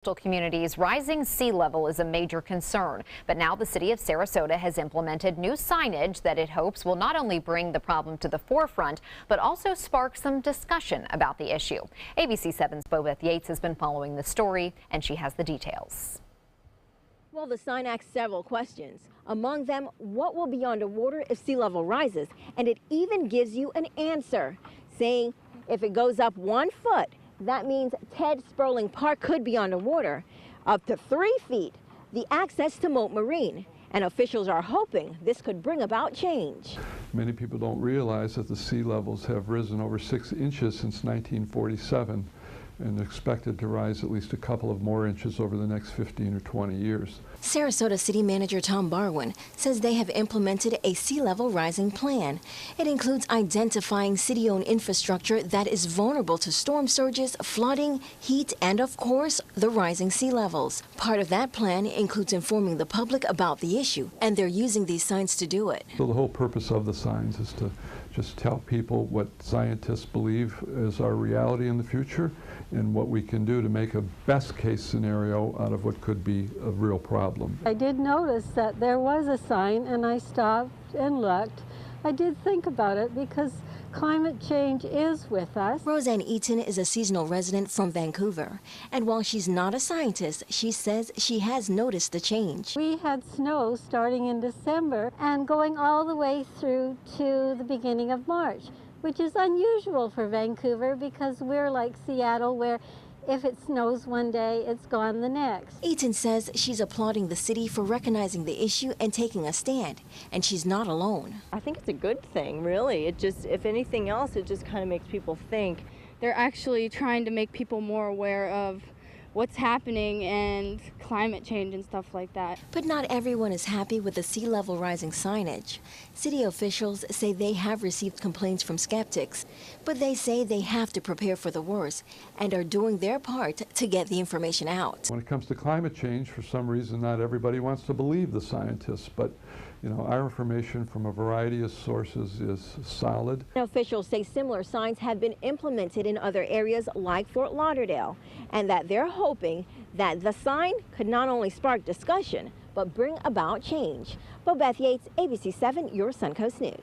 Communities, rising sea level is a major concern, but now the city of Sarasota has implemented new signage that it hopes will not only bring the problem to the forefront, but also spark some discussion about the issue. ABC 7's Bobeth Yates has been following the story, and she has the details. Well, the sign asks several questions. Among them, what will be underwater if sea level rises? And it even gives you an answer, saying if it goes up 1 foot, that means Ted Sperling Park could be underwater. Up to 3 feet, the access to Moat Marine. And officials are hoping this could bring about change. Many people don't realize that the sea levels have risen over 6 inches since 1947 and expected to rise at least a couple of more inches over the next 15 or 20 years. Sarasota City Manager Tom BARWIN says they have implemented a sea level rising plan. It includes identifying city-owned infrastructure that is vulnerable to storm surges, flooding, heat, and of course, the rising sea levels. Part of that plan includes informing the public about the issue, and they're using these signs to do it. So the whole purpose of the signs is to just tell people what scientists believe is our reality in the future and what we can do to make a best case scenario out of what could be a real problem. I did notice that there was a sign, and I stopped and looked. I did think about it because climate change is with us. ROSEANN is a seasonal resident from Vancouver, and while she's not a scientist, she says she has noticed the change. We had snow starting in December and going all the way through to the beginning of March, which is unusual for Vancouver because we're like Seattle, where if it snows one day, it's gone the next. EATON says she's applauding the city for recognizing the issue and taking a stand, and she's not alone. I think it's a good thing, really. It just, if anything else, it just kind of makes people think. They're actually trying to make people more aware of what's happening and climate change and stuff like that. But not everyone is happy with the sea level rising signage. City officials say they have received complaints from skeptics, but they say they have to prepare for the worst and are doing their part to get the information out. When it comes to climate change, for some reason, not everybody wants to believe the scientists, but our information from a variety of sources is solid. Officials say similar signs have been implemented in other areas like Fort Lauderdale, and that they're hoping that the sign could not only spark discussion, but bring about change. Bobeth Yates, ABC 7, your Suncoast News.